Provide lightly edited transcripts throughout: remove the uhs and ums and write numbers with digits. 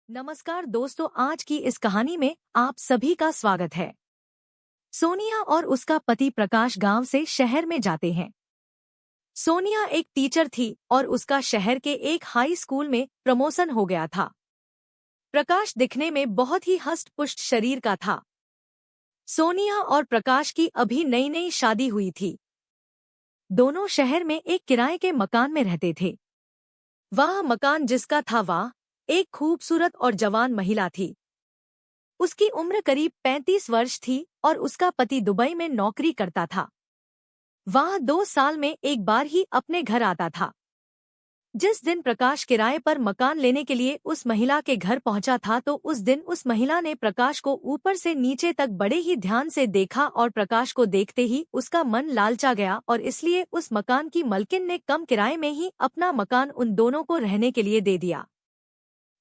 नमस्कार दोस्तों, आज की इस कहानी में आप सभी का स्वागत है। सोनिया और उसका पति प्रकाश गांव से शहर में जाते हैं। सोनिया एक टीचर थी और उसका शहर के एक हाई स्कूल में प्रमोशन हो गया था। प्रकाश दिखने में बहुत ही हष्ट-पुष्ट शरीर का था। सोनिया और प्रकाश की अभी नई नई शादी हुई थी। दोनों शहर में एक किराए के मकान में रहते थे। वह मकान जिसका था वह एक खूबसूरत और जवान महिला थी। उसकी उम्र करीब 35 वर्ष थी और उसका पति दुबई में नौकरी करता था। वह 2 साल में एक बार ही अपने घर आता था। जिस दिन प्रकाश किराए पर मकान लेने के लिए उस महिला के घर पहुंचा था तो उस दिन उस महिला ने प्रकाश को ऊपर से नीचे तक बड़े ही ध्यान से देखा और प्रकाश को देखते ही उसका मन लालचा गया और इसलिए उस मकान की मालकिन ने कम किराए में ही अपना मकान उन दोनों को रहने के लिए दे दिया।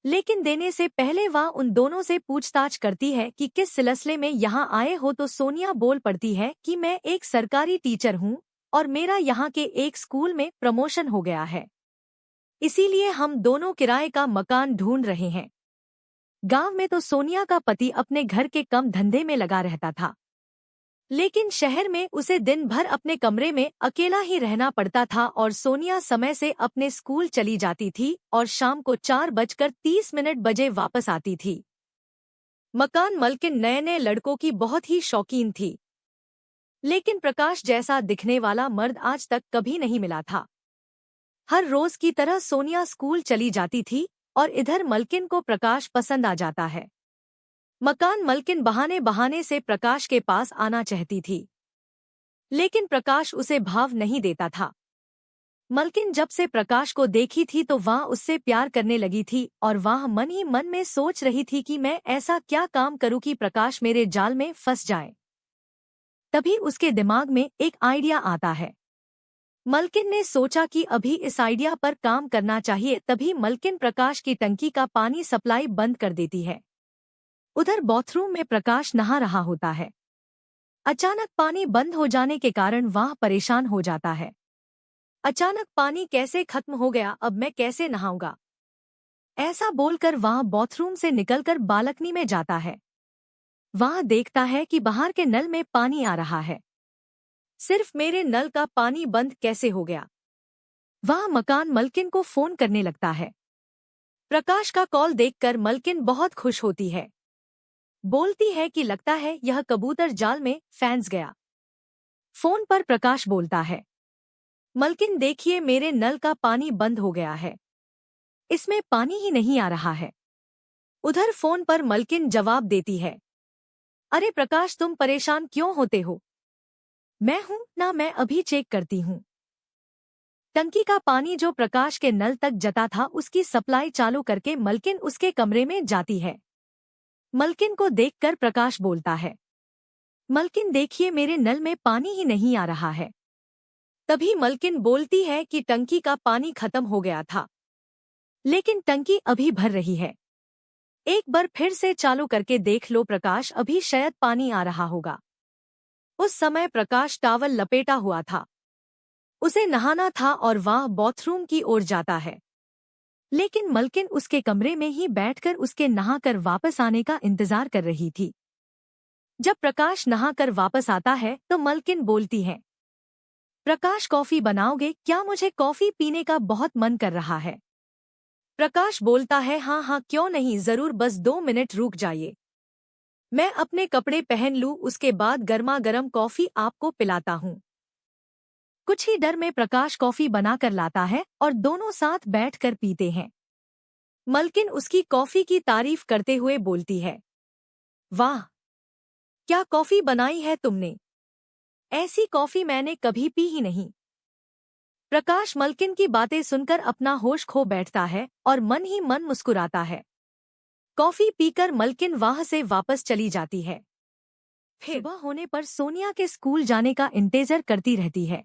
लेकिन देने से पहले वह उन दोनों से पूछताछ करती है कि किस सिलसिले में यहाँ आए हो, तो सोनिया बोल पड़ती है कि मैं एक सरकारी टीचर हूँ और मेरा यहाँ के एक स्कूल में प्रमोशन हो गया है, इसीलिए हम दोनों किराए का मकान ढूंढ रहे हैं। गांव में तो सोनिया का पति अपने घर के कम धंधे में लगा रहता था, लेकिन शहर में उसे दिन भर अपने कमरे में अकेला ही रहना पड़ता था और सोनिया समय से अपने स्कूल चली जाती थी और शाम को 4:30 बजे वापस आती थी। मकान मालकिन नए नए लड़कों की बहुत ही शौकीन थी, लेकिन प्रकाश जैसा दिखने वाला मर्द आज तक कभी नहीं मिला था। हर रोज की तरह सोनिया स्कूल चली जाती थी और इधर मालकिन को प्रकाश पसंद आ जाता है। मकान मालकिन बहाने बहाने से प्रकाश के पास आना चाहती थी, लेकिन प्रकाश उसे भाव नहीं देता था। मालकिन जब से प्रकाश को देखी थी तो वह उससे प्यार करने लगी थी और वह मन ही मन में सोच रही थी कि मैं ऐसा क्या काम करूं कि प्रकाश मेरे जाल में फंस जाए। तभी उसके दिमाग में एक आइडिया आता है। मालकिन ने सोचा कि अभी इस आइडिया पर काम करना चाहिए। तभी मालकिन प्रकाश की टंकी का पानी सप्लाई बंद कर देती है। उधर बाथरूम में प्रकाश नहा रहा होता है। अचानक पानी बंद हो जाने के कारण वह परेशान हो जाता है। अचानक पानी कैसे खत्म हो गया, अब मैं कैसे नहाऊंगा? ऐसा बोलकर वह बाथरूम से निकलकर बालकनी में जाता है। वह देखता है कि बाहर के नल में पानी आ रहा है। सिर्फ मेरे नल का पानी बंद कैसे हो गया? वह मकान मालकिन को फोन करने लगता है। प्रकाश का कॉल देखकर मालकिन बहुत खुश होती है। बोलती है कि लगता है यह कबूतर जाल में फंस गया। फोन पर प्रकाश बोलता है, मालकिन देखिए मेरे नल का पानी बंद हो गया है, इसमें पानी ही नहीं आ रहा है। उधर फोन पर मालकिन जवाब देती है, अरे प्रकाश तुम परेशान क्यों होते हो? मैं हूं ना, मैं अभी चेक करती हूं। टंकी का पानी जो प्रकाश के नल तक जता था उसकी सप्लाई चालू करके मालकिन उसके कमरे में जाती है। मालकिन को देखकर प्रकाश बोलता है, मालकिन देखिए मेरे नल में पानी ही नहीं आ रहा है। तभी मालकिन बोलती है कि टंकी का पानी खत्म हो गया था, लेकिन टंकी अभी भर रही है। एक बार फिर से चालू करके देख लो प्रकाश, अभी शायद पानी आ रहा होगा। उस समय प्रकाश टॉवल लपेटा हुआ था। उसे नहाना था और वह बाथरूम की ओर जाता है, लेकिन मालकिन उसके कमरे में ही बैठकर उसके नहाकर वापस आने का इंतजार कर रही थी। जब प्रकाश नहाकर वापस आता है तो मालकिन बोलती है, प्रकाश कॉफी बनाओगे क्या? मुझे कॉफी पीने का बहुत मन कर रहा है। प्रकाश बोलता है, हाँ हाँ क्यों नहीं, जरूर, बस 2 मिनट रुक जाइए, मैं अपने कपड़े पहन लूं, उसके बाद गर्मा गर्म कॉफी आपको पिलाता हूँ। कुछ ही देर में प्रकाश कॉफी बनाकर लाता है और दोनों साथ बैठकर पीते हैं। मालकिन उसकी कॉफी की तारीफ करते हुए बोलती है, वाह, क्या कॉफी बनाई है तुमने, ऐसी कॉफी मैंने कभी पी ही नहीं। प्रकाश मालकिन की बातें सुनकर अपना होश खो बैठता है और मन ही मन मुस्कुराता है। कॉफी पीकर मालकिन वहां से वापस चली जाती है। फिर सुबह होने पर सोनिया के स्कूल जाने का इंतजार करती रहती है।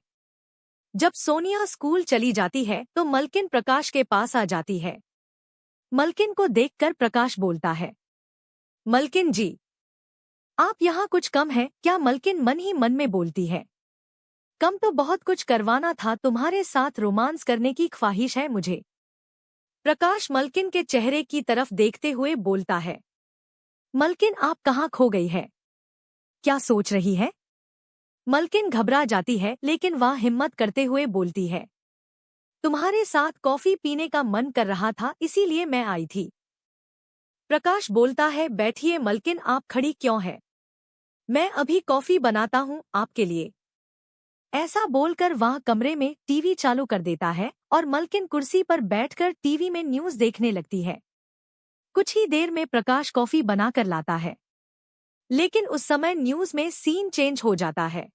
जब सोनिया स्कूल चली जाती है तो मालकिन प्रकाश के पास आ जाती है। मालकिन को देखकर प्रकाश बोलता है, मालकिन जी, आप यहाँ कुछ कम है क्या? मालकिन मन ही मन में बोलती है, कम तो बहुत कुछ करवाना था, तुम्हारे साथ रोमांस करने की ख्वाहिश है मुझे। प्रकाश मलकिन के चेहरे की तरफ देखते हुए बोलता है, मलकिन आप कहाँ खो गई है? क्या सोच रही है? मलकिन घबरा जाती है लेकिन वह हिम्मत करते हुए बोलती है, तुम्हारे साथ कॉफी पीने का मन कर रहा था इसीलिए मैं आई थी। प्रकाश बोलता है, बैठिए मलकिन, आप खड़ी क्यों है? मैं अभी कॉफी बनाता हूँ आपके लिए। ऐसा बोलकर वह कमरे में टीवी चालू कर देता है और मलकिन कुर्सी पर बैठकर टीवी में न्यूज़ देखने लगती है। कुछ ही देर में प्रकाश कॉफी बनाकर लाता है, लेकिन उस समय न्यूज़ में सीन चेंज हो जाता है।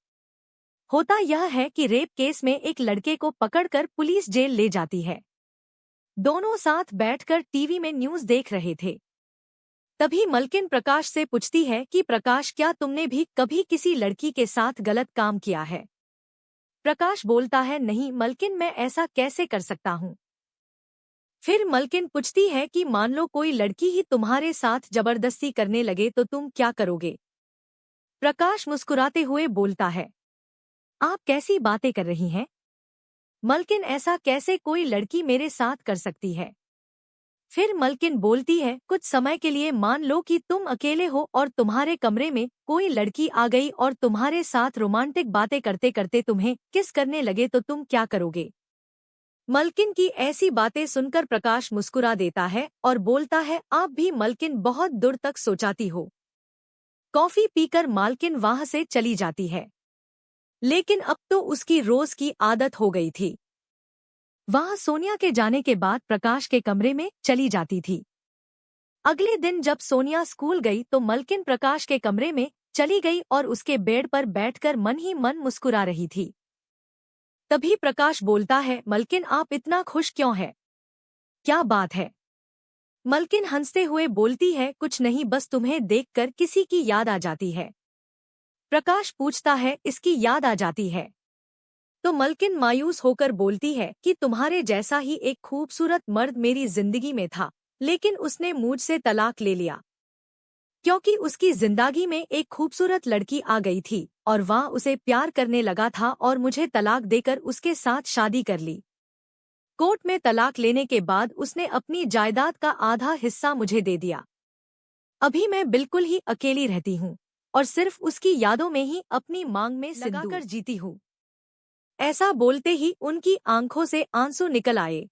होता यह है कि रेप केस में एक लड़के को पकड़कर पुलिस जेल ले जाती है। दोनों साथ बैठकर टीवी में न्यूज़ देख रहे थे। तभी मलकिन प्रकाश से पूछती है कि प्रकाश, क्या तुमने भी कभी किसी लड़की के साथ गलत काम किया है? प्रकाश बोलता है, नहीं मलकिन, मैं ऐसा कैसे कर सकता हूँ। फिर मलकिन पूछती है कि मान लो कोई लड़की ही तुम्हारे साथ जबरदस्ती करने लगे तो तुम क्या करोगे? प्रकाश मुस्कुराते हुए बोलता है, आप कैसी बातें कर रही हैं? मलकिन, ऐसा कैसे कोई लड़की मेरे साथ कर सकती है? फिर मलकिन बोलती है, कुछ समय के लिए मान लो कि तुम अकेले हो और तुम्हारे कमरे में कोई लड़की आ गई और तुम्हारे साथ रोमांटिक बातें करते करते तुम्हें किस करने लगे तो तुम क्या करोगे? मलकिन की ऐसी बातें सुनकर प्रकाश मुस्कुरा देता है और बोलता है, आप भी मलकिन बहुत दूर तक सोचाती हो। कॉफी पीकर मालकिन वहां से चली जाती है, लेकिन अब तो उसकी रोज की आदत हो गई थी। वह सोनिया के जाने के बाद प्रकाश के कमरे में चली जाती थी। अगले दिन जब सोनिया स्कूल गई तो मलकिन प्रकाश के कमरे में चली गई और उसके बेड पर बैठकर मन ही मन मुस्कुरा रही थी। तभी प्रकाश बोलता है, मलकिन आप इतना खुश क्यों है? क्या बात है? मलकिन हंसते हुए बोलती है, कुछ नहीं, बस तुम्हें देखकर किसी की याद आ जाती है। प्रकाश पूछता है, इसकी याद आ जाती है? तो मलकिन मायूस होकर बोलती है कि तुम्हारे जैसा ही एक खूबसूरत मर्द मेरी जिंदगी में था, लेकिन उसने मुझसे तलाक ले लिया क्योंकि उसकी जिंदगी में एक खूबसूरत लड़की आ गई थी और वह उसे प्यार करने लगा था और मुझे तलाक देकर उसके साथ शादी कर ली। कोर्ट में तलाक लेने के बाद उसने अपनी जायदाद का आधा हिस्सा मुझे दे दिया। अभी मैं बिल्कुल ही अकेली रहती हूँ और सिर्फ उसकी यादों में ही अपनी मांग में लगाकर जीती हूँ। ऐसा बोलते ही उनकी आंखों से आंसू निकल आए।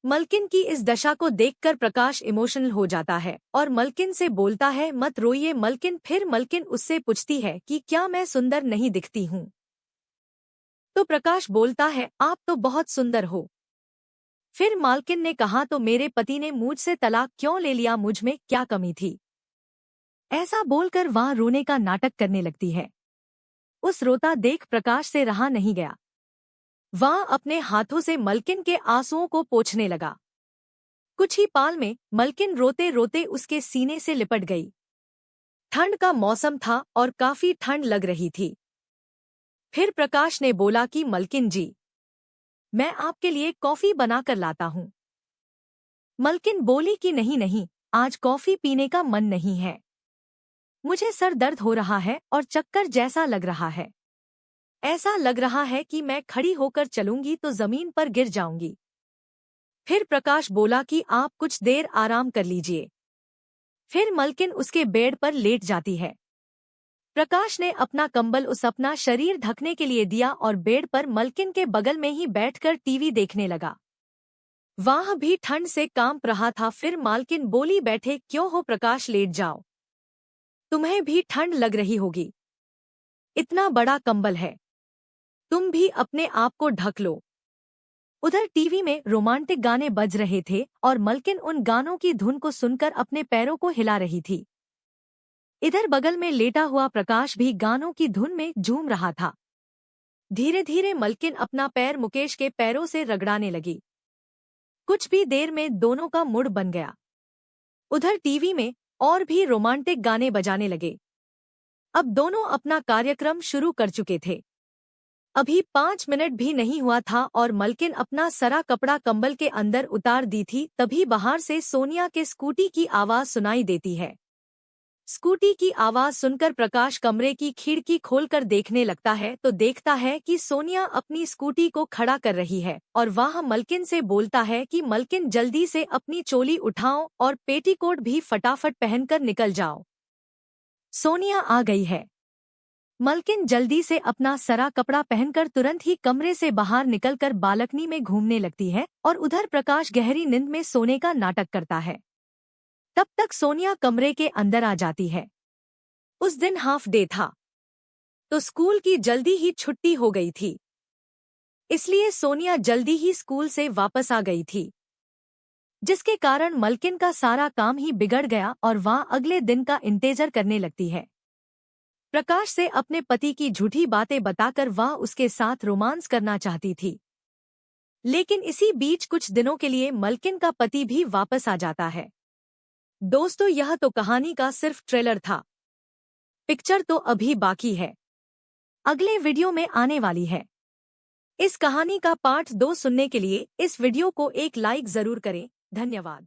मलकिन की इस दशा को देखकर प्रकाश इमोशनल हो जाता है और मलकिन से बोलता है, मत रोइए मलकिन। फिर मलकिन उससे पूछती है कि क्या मैं सुंदर नहीं दिखती हूँ? तो प्रकाश बोलता है, आप तो बहुत सुंदर हो। फिर मालकिन ने कहा, तो मेरे पति ने मुझसे तलाक क्यों ले लिया? मुझ में क्या कमी थी? ऐसा बोलकर वह रोने का नाटक करने लगती है। उस रोता देख प्रकाश से रहा नहीं गया। वह अपने हाथों से मलकिन के आंसुओं को पोंछने लगा। कुछ ही पाल में मलकिन रोते रोते उसके सीने से लिपट गई। ठंड का मौसम था और काफी ठंड लग रही थी। फिर प्रकाश ने बोला कि मलकिन जी, मैं आपके लिए कॉफी बनाकर लाता हूँ। मलकिन बोली कि नहीं नहीं, आज कॉफी पीने का मन नहीं है। मुझे सर दर्द हो रहा है और चक्कर जैसा लग रहा है। ऐसा लग रहा है कि मैं खड़ी होकर चलूंगी तो जमीन पर गिर जाऊंगी। फिर प्रकाश बोला कि आप कुछ देर आराम कर लीजिए। फिर मलकिन उसके बेड पर लेट जाती है। प्रकाश ने अपना कंबल उस अपना शरीर ढकने के लिए दिया और बेड पर मलकिन के बगल में ही बैठकर टीवी देखने लगा। वह भी ठंड से कांप रहा था। फिर मालकिन बोली, बैठे क्यों हो प्रकाश, लेट जाओ, तुम्हें भी ठंड लग रही होगी। इतना बड़ा कंबल है, तुम भी अपने आप को ढक लो। उधर टीवी में रोमांटिक गाने बज रहे थे और मलकिन उन गानों की धुन को सुनकर अपने पैरों को हिला रही थी। इधर बगल में लेटा हुआ प्रकाश भी गानों की धुन में झूम रहा था। धीरे धीरे मलकिन अपना पैर मुकेश के पैरों से रगड़ाने लगी। कुछ भी देर में दोनों का मूड बन गया। उधर टीवी में और भी रोमांटिक गाने बजाने लगे। अब दोनों अपना कार्यक्रम शुरू कर चुके थे। अभी 5 मिनट भी नहीं हुआ था और मलकिन अपना सारा कपड़ा कंबल के अंदर उतार दी थी। तभी बाहर से सोनिया के स्कूटी की आवाज सुनाई देती है। स्कूटी की आवाज सुनकर प्रकाश कमरे की खिड़की खोलकर देखने लगता है तो देखता है कि सोनिया अपनी स्कूटी को खड़ा कर रही है और वह मलकिन से बोलता है कि मलकिन जल्दी से अपनी चोली उठाओ और पेटीकोट भी फटाफट पहनकर निकल जाओ। सोनिया आ गई है। मलकिन जल्दी से अपना सरा कपड़ा पहनकर तुरंत ही कमरे से बाहर निकलकर बालकनी में घूमने लगती है और उधर प्रकाश गहरी नींद में सोने का नाटक करता है। तब तक सोनिया कमरे के अंदर आ जाती है। उस दिन हाफ डे था तो स्कूल की जल्दी ही छुट्टी हो गई थी, इसलिए सोनिया जल्दी ही स्कूल से वापस आ गई थी, जिसके कारण मलकिन का सारा काम ही बिगड़ गया और वह अगले दिन का इंतजार करने लगती है। प्रकाश से अपने पति की झूठी बातें बताकर वह उसके साथ रोमांस करना चाहती थी, लेकिन इसी बीच कुछ दिनों के लिए मलकिन का पति भी वापस आ जाता है। दोस्तों, यह तो कहानी का सिर्फ ट्रेलर था, पिक्चर तो अभी बाकी है, अगले वीडियो में आने वाली है। इस कहानी का पार्ट 2 सुनने के लिए इस वीडियो को एक लाइक जरूर करें। धन्यवाद।